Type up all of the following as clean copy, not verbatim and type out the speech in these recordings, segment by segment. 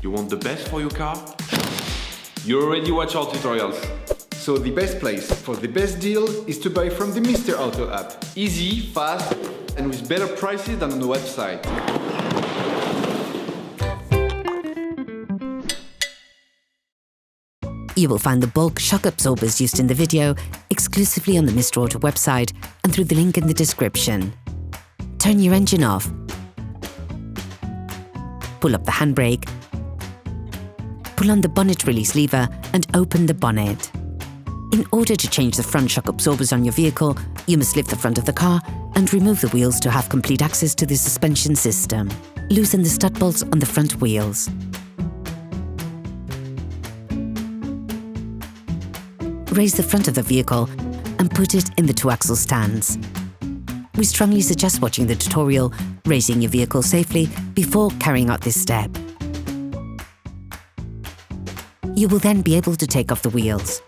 You want the best for your car? You already watch our tutorials. So the best place for the best deal is to buy from the Mr. Auto app. Easy, fast, and with better prices than on the website. You will find the bulk shock absorbers used in the video exclusively on the Mr. Auto website and through the link in the description. Turn your engine off. Pull up the handbrake. Pull on the bonnet release lever and open the bonnet. In order to change the front shock absorbers on your vehicle, you must lift the front of the car and remove the wheels to have complete access to the suspension system. Loosen the stud bolts on the front wheels. Raise the front of the vehicle and put it in the two-axle stands. We strongly suggest watching the tutorial, raising your vehicle safely before carrying out this step. You will then be able to take off the wheels.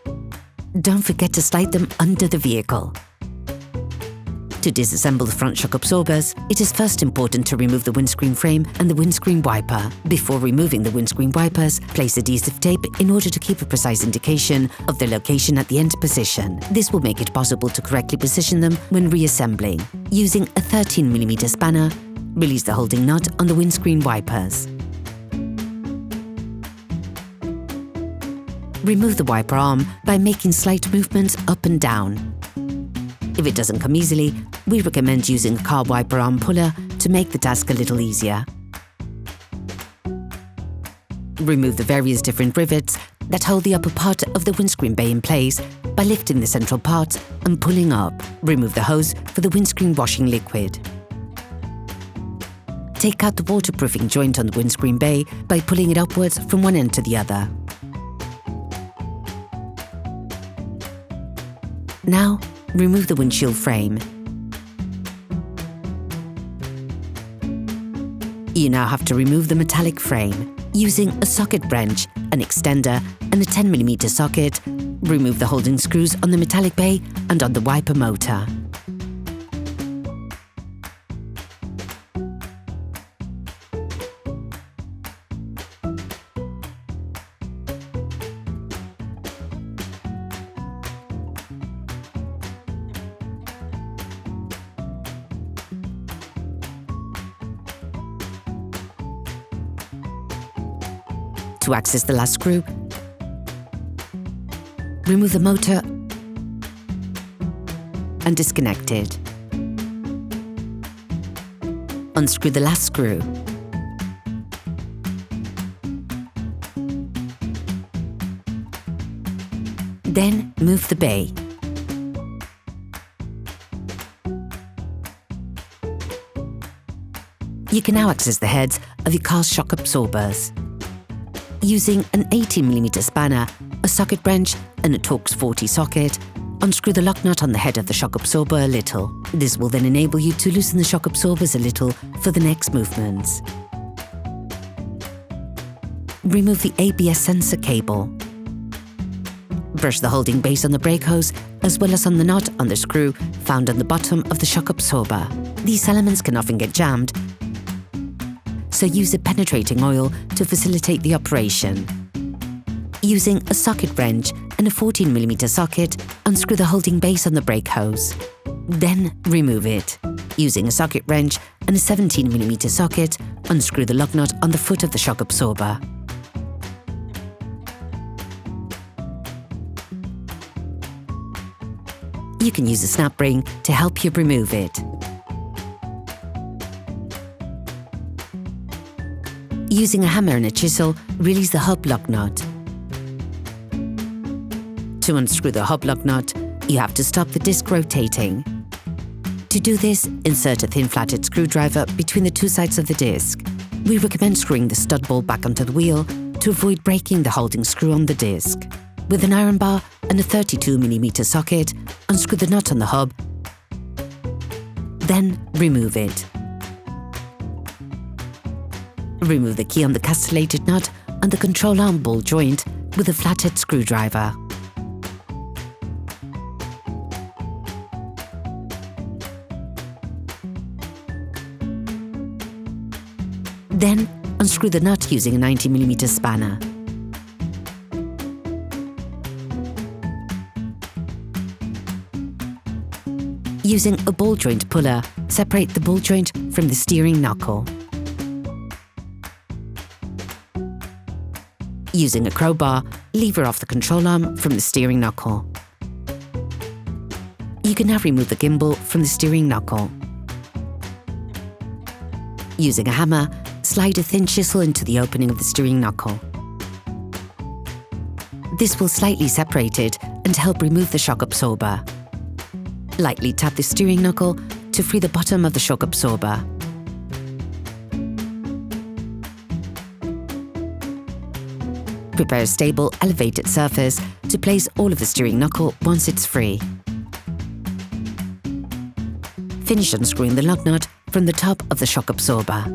Don't forget to slide them under the vehicle. To disassemble the front shock absorbers, it is first important to remove the windscreen frame and the windscreen wiper. Before removing the windscreen wipers, place adhesive tape in order to keep a precise indication of their location at the end position. This will make it possible to correctly position them when reassembling. Using a 13mm spanner, release the holding nut on the windscreen wipers. Remove the wiper arm by making slight movements up and down. If it doesn't come easily, we recommend using a car wiper arm puller to make the task a little easier. Remove the various different rivets that hold the upper part of the windscreen bay in place by lifting the central parts and pulling up. Remove the hose for the windscreen washing liquid. Take out the waterproofing joint on the windscreen bay by pulling it upwards from one end to the other. Now, remove the windshield frame. You now have to remove the metallic frame. Using a socket wrench, an extender and a 10mm socket, remove the holding screws on the metallic bay and on the wiper motor. To access the last screw, remove the motor and disconnect it. Unscrew the last screw. Then move the bay. You can now access the heads of your car's shock absorbers. Using an 18mm spanner, a socket wrench and a Torx T40 socket, unscrew the lock nut on the head of the shock absorber a little. This will then enable you to loosen the shock absorbers a little for the next movements. Remove the ABS sensor cable. Brush the holding base on the brake hose as well as on the nut on the screw found on the bottom of the shock absorber. These elements can often get jammed, so use a penetrating oil to facilitate the operation. Using a socket wrench and a 14mm socket, unscrew the holding base on the brake hose. Then remove it. Using a socket wrench and a 17mm socket, unscrew the lug nut on the foot of the shock absorber. You can use a snap ring to help you remove it. Using a hammer and a chisel, release the hub lock nut. To unscrew the hub lock nut, you have to stop the disc rotating. To do this, insert a thin flathead screwdriver between the two sides of the disc. We recommend screwing the stud bolt back onto the wheel to avoid breaking the holding screw on the disc. With an iron bar and a 32mm socket, unscrew the nut on the hub, then remove it. Remove the key on the castellated nut and the control arm ball joint with a flathead screwdriver. Then unscrew the nut using a 90mm spanner. Using a ball joint puller, separate the ball joint from the steering knuckle. Using a crowbar, lever off the control arm from the steering knuckle. You can now remove the gimbal from the steering knuckle. Using a hammer, slide a thin chisel into the opening of the steering knuckle. This will slightly separate it and help remove the shock absorber. Lightly tap the steering knuckle to free the bottom of the shock absorber. Prepare a stable, elevated surface to place all of the steering knuckle once it's free. Finish unscrewing the lug nut from the top of the shock absorber.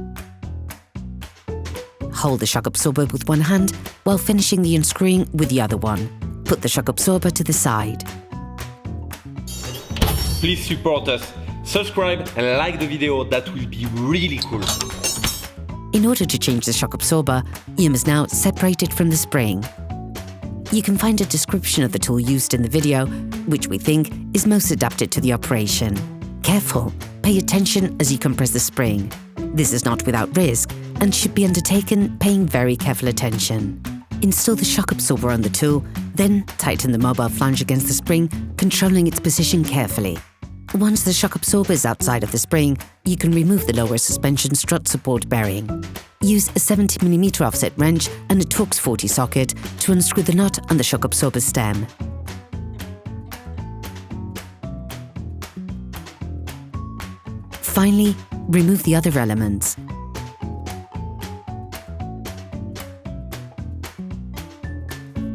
Hold the shock absorber with one hand while finishing the unscrewing with the other one. Put the shock absorber to the side. Please support us, subscribe and like the video, that will be really cool. In order to change the shock absorber, you must now separate it from the spring. You can find a description of the tool used in the video, which we think is most adapted to the operation. Careful, pay attention as you compress the spring. This is not without risk and should be undertaken paying very careful attention. Install the shock absorber on the tool, then tighten the mobile flange against the spring, controlling its position carefully. Once the shock absorber is outside of the spring, you can remove the lower suspension strut support bearing. Use a 70mm offset wrench and a Torx T40 socket to unscrew the nut on the shock absorber stem. Finally, remove the other elements.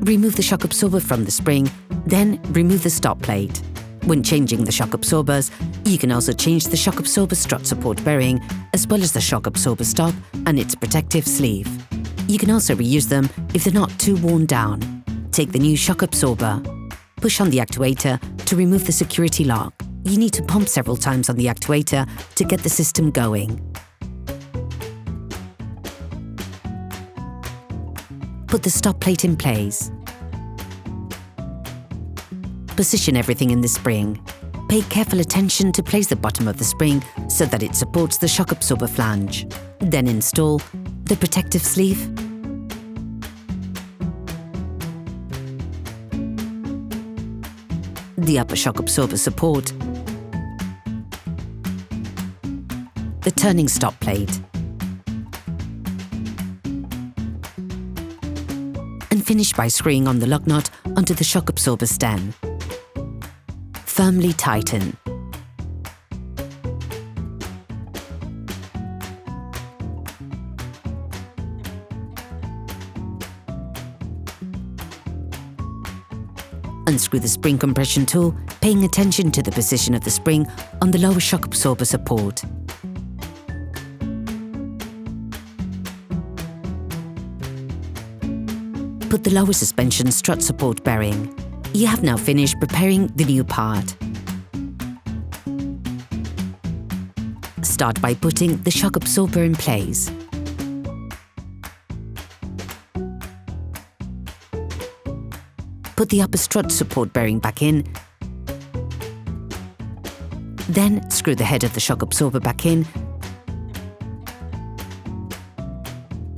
Remove the shock absorber from the spring, then remove the stop plate. When changing the shock absorbers, you can also change the shock absorber strut support bearing, as well as the shock absorber stop and its protective sleeve. You can also reuse them if they're not too worn down. Take the new shock absorber. Push on the actuator to remove the security lock. You need to pump several times on the actuator to get the system going. Put the stop plate in place. Position everything in the spring. Pay careful attention to place the bottom of the spring so that it supports the shock absorber flange. Then install the protective sleeve, the upper shock absorber support, the turning stop plate, and finish by screwing on the lug nut onto the shock absorber stem. Firmly tighten. Unscrew the spring compression tool, paying attention to the position of the spring on the lower shock absorber support. Put the lower suspension strut support bearing. You have now finished preparing the new part. Start by putting the shock absorber in place. Put the upper strut support bearing back in. Then screw the head of the shock absorber back in,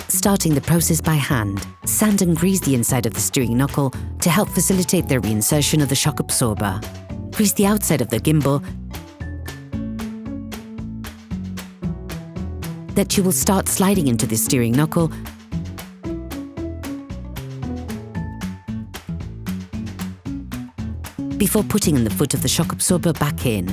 starting the process by hand. Sand and grease the inside of the steering knuckle to help facilitate the reinsertion of the shock absorber. Grease the outside of the gimbal that you will start sliding into the steering knuckle before putting in the foot of the shock absorber back in.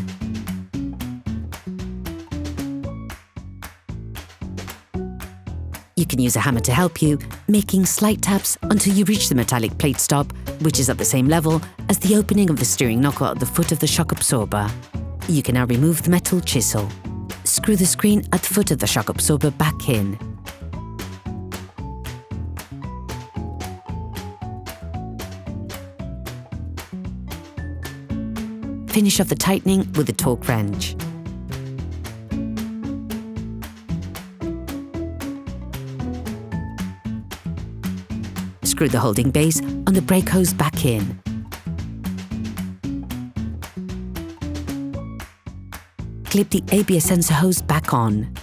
You can use a hammer to help you, making slight taps until you reach the metallic plate stop, which is at the same level as the opening of the steering knuckle at the foot of the shock absorber. You can now remove the metal chisel. Screw the screen at the foot of the shock absorber back in. Finish off the tightening with a torque wrench. Screw the holding base on the brake hose back in. Clip the ABS sensor hose back on.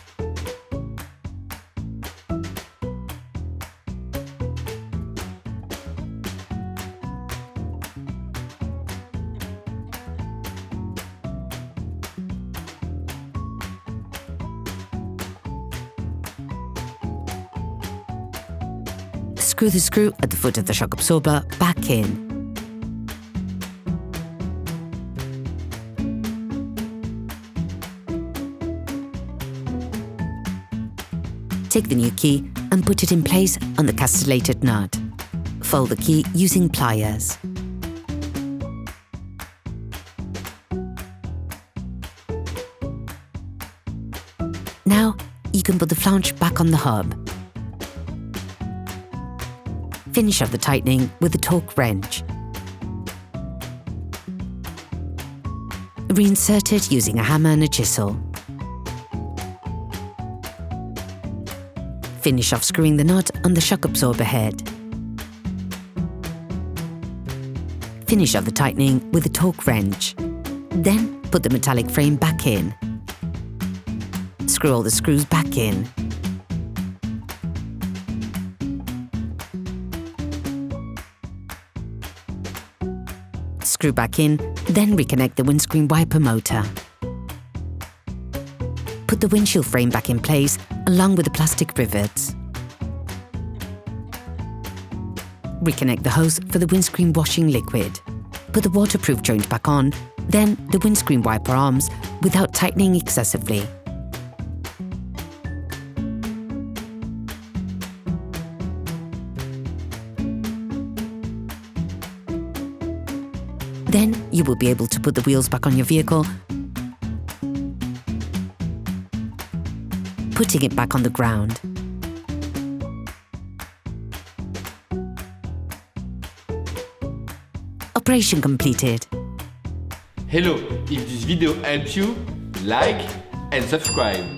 Screw the screw at the foot of the shock absorber back in. Take the new key and put it in place on the castellated nut. Fold the key using pliers. Now you can put the flange back on the hub. Finish off the tightening with the Torx wrench. Reinsert it using a hammer and a chisel. Finish off screwing the nut on the shock absorber head. Finish off the tightening with the Torx wrench. Then put the metallic frame back in. Screw all the screws back in. Screw back in, then reconnect the windscreen wiper motor. Put the windshield frame back in place along with the plastic rivets. Reconnect the hose for the windscreen washing liquid. Put the waterproof joint back on, then the windscreen wiper arms without tightening excessively. Then you will be able to put the wheels back on your vehicle, putting it back on the ground. Operation completed. Hello, if this video helps you, like and subscribe.